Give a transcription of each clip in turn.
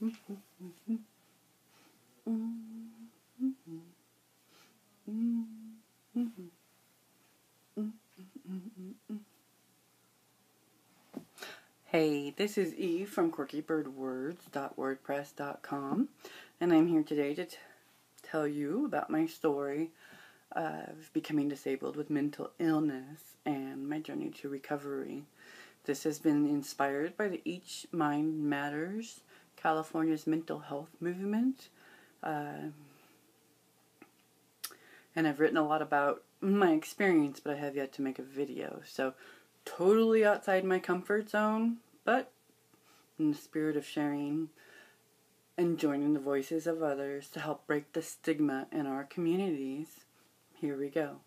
Hey, this is Eve from quirkybirdwords.wordpress.com, and I'm here today to tell you about my story of becoming disabled with mental illness and my journey to recovery. This has been inspired by the Each Mind Matters, California's mental health movement, and I've written a lot about my experience, but I have yet to make a video, so totally outside my comfort zone, but in the spirit of sharing and joining the voices of others to help break the stigma in our communities. Here we go.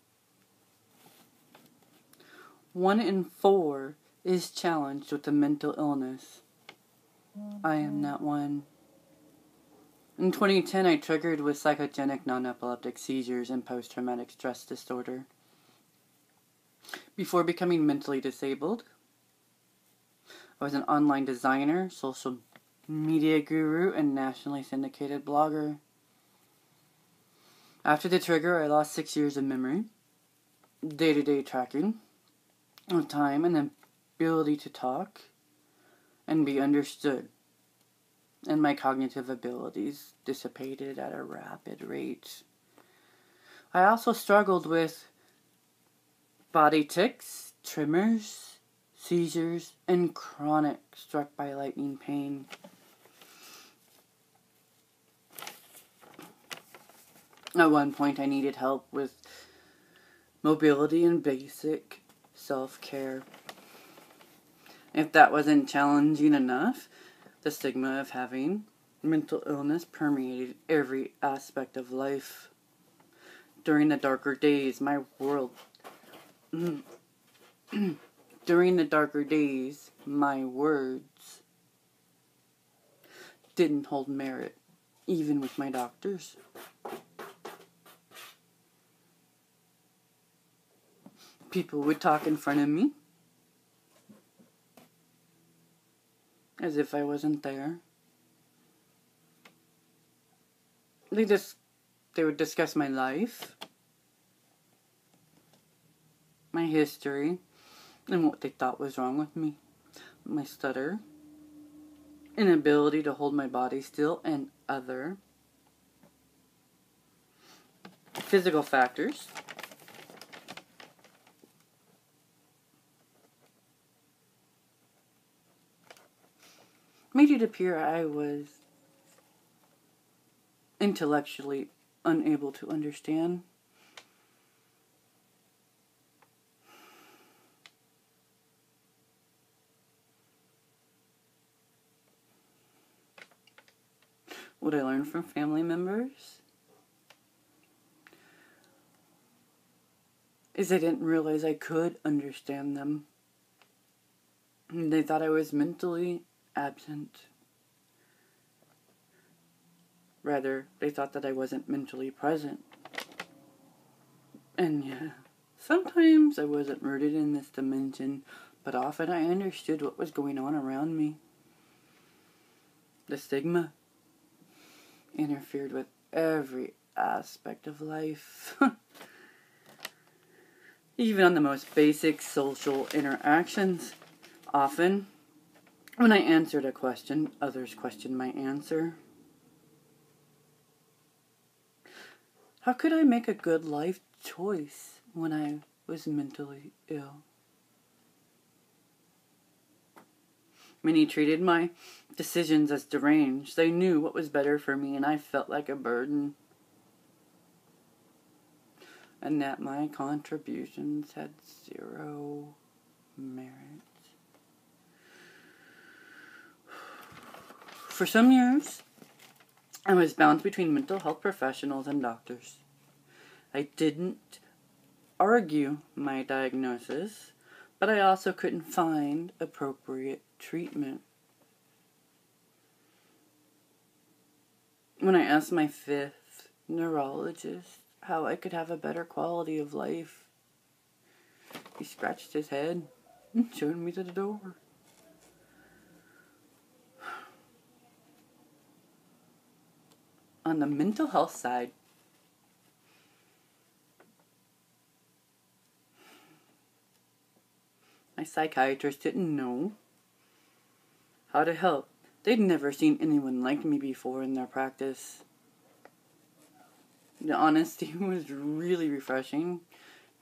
1 in 4 is challenged with a mental illness. I am that one. In 2010, I triggered with psychogenic non-epileptic seizures and post-traumatic stress disorder. Before becoming mentally disabled, I was an online designer, social media guru, and nationally syndicated blogger. After the trigger, I lost 6 years of memory, day-to-day tracking of time, and the ability to talk and be understood. And my cognitive abilities dissipated at a rapid rate. I also struggled with body tics, tremors, seizures, and chronic struck by lightning pain. At one point, I needed help with mobility and basic self-care. If that wasn't challenging enough, the stigma of having mental illness permeated every aspect of life. During the darker days, my words didn't hold merit, even with my doctors. People would talk in front of me, as if I wasn't there. They would discuss my life, my history, and what they thought was wrong with me. My stutter, inability to hold my body still, and other physical factors made it appear I was intellectually unable to understand. What I learned from family members is they didn't realize I could understand them. They thought I was mentally absent. Rather, they thought that I wasn't mentally present. And yeah, sometimes I wasn't rooted in this dimension, but often I understood what was going on around me. The stigma interfered with every aspect of life. Even on the most basic social interactions. Often, when I answered a question, others questioned my answer. How could I make a good life choice when I was mentally ill? Many treated my decisions as deranged. They knew what was better for me, and I felt like a burden. And that my contributions had zero merit. For some years, I was bounced between mental health professionals and doctors. I didn't argue my diagnosis, but I also couldn't find appropriate treatment. When I asked my 5th neurologist how I could have a better quality of life, he scratched his head and showed me to the door. on the mental health side, my psychiatrist didn't know how to help. They'd never seen anyone like me before in their practice. The honesty was really refreshing,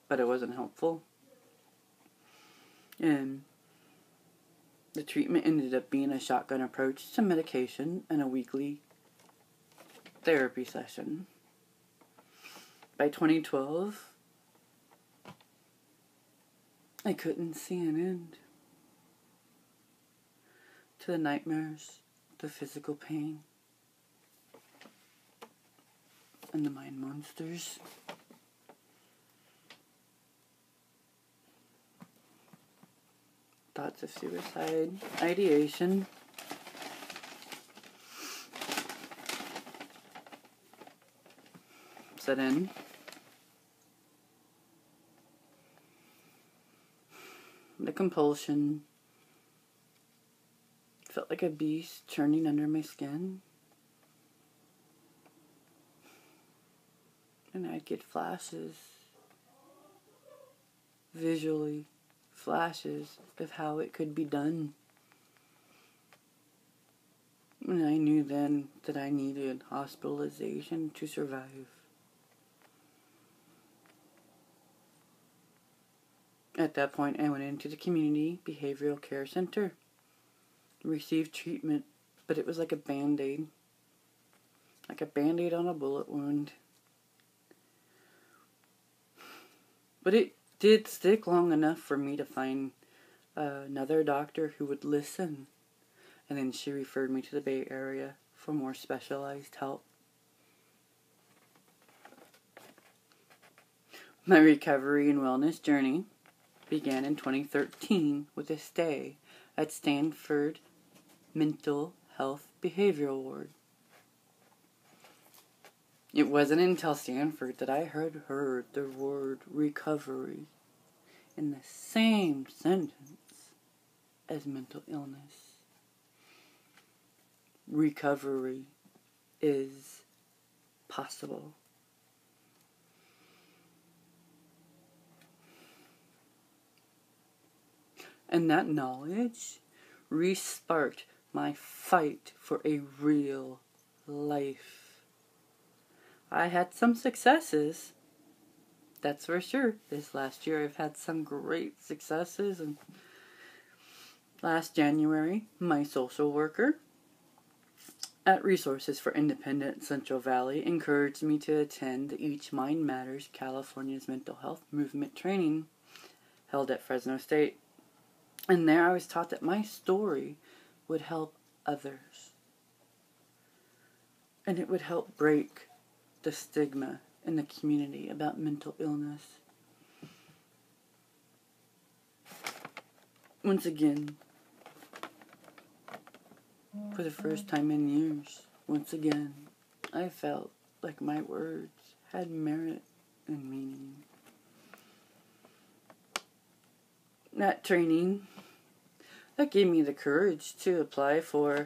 but it wasn't helpful. And the treatment ended up being a shotgun approach to medication and a weekly therapy session. By 2012, I couldn't see an end to the nightmares, the physical pain, and the mind monsters. Thoughts of suicide, ideation, set in. The compulsion felt like a beast churning under my skin. And I'd get flashes, visually, flashes of how it could be done. And I knew then that I needed hospitalization to survive. At that point, I went into the community behavioral care center, received treatment, but it was like a Band-Aid. Like a Band-Aid on a bullet wound. But it did stick long enough for me to find another doctor who would listen. And then she referred me to the Bay Area for more specialized help. My recovery and wellness journey began in 2013 with a stay at Stanford Mental Health Behavioral Ward. It wasn't until Stanford that I heard the word recovery in the same sentence as mental illness. Recovery is possible. And that knowledge re-sparked my fight for a real life. I had some successes, that's for sure. This last year I've had some great successes. And last January, my social worker at Resources for Independent Central Valley encouraged me to attend the Each Mind Matters California's Mental Health Movement training held at Fresno State. And there I was taught that my story would help others. And it would help break the stigma in the community about mental illness. Once again, for the first time in years, once again, I felt like my words had merit and meaning. That training, that gave me the courage to apply for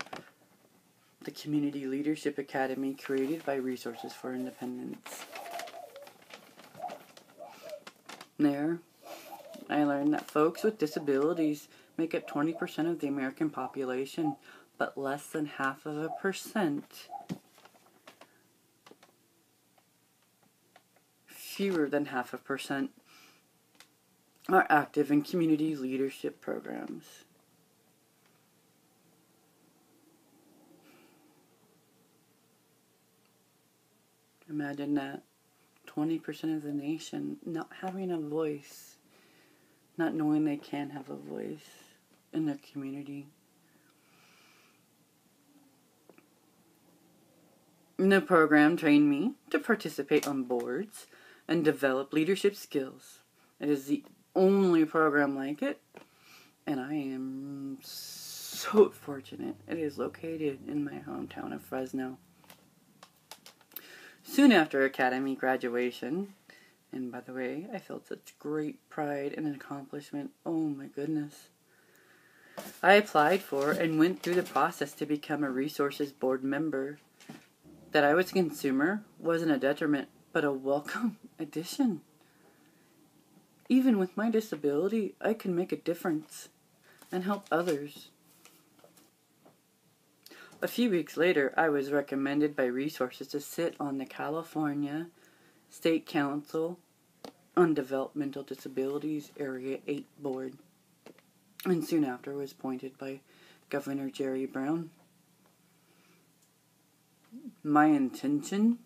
the Community Leadership Academy created by Resources for Independence. There, I learned that folks with disabilities make up 20% of the American population, but less than 0.5%, fewer than 0.5%, are active in community leadership programs. Imagine that. 20% of the nation not having a voice, not knowing they can have a voice in their community. The program trained me to participate on boards and develop leadership skills. It is the only program like it, and I am so fortunate. It is located in my hometown of Fresno. Soon after Academy graduation, and by the way, I felt such great pride and accomplishment, oh my goodness. I applied for and went through the process to become a Resources Board member That I was a consumer wasn't a detriment, but a welcome addition. Even with my disability, I can make a difference and help others. A few weeks later, I was recommended by resources to sit on the California State Council on Developmental Disabilities Area 8 Board, and soon after was appointed by Governor Jerry Brown. My intention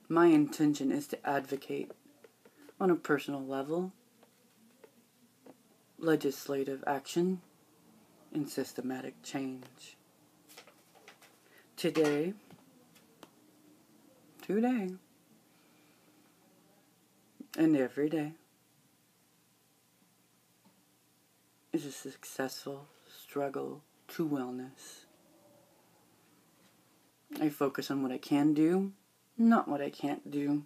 is to advocate on a personal level, legislative action, and systematic change. Today, and every day is a successful struggle to wellness. I focus on what I can do, not what I can't do.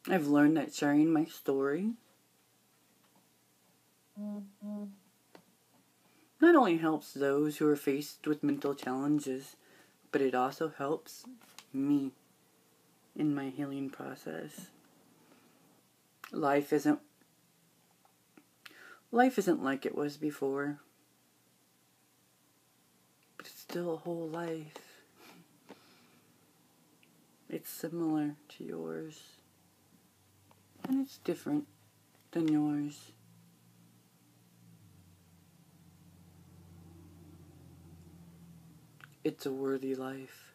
I've learned that sharing my story not only helps those who are faced with mental challenges, but it also helps me in my healing process. Life isn't like it was before, but it's still a whole life. It's similar to yours, and it's different than yours. It's a worthy life.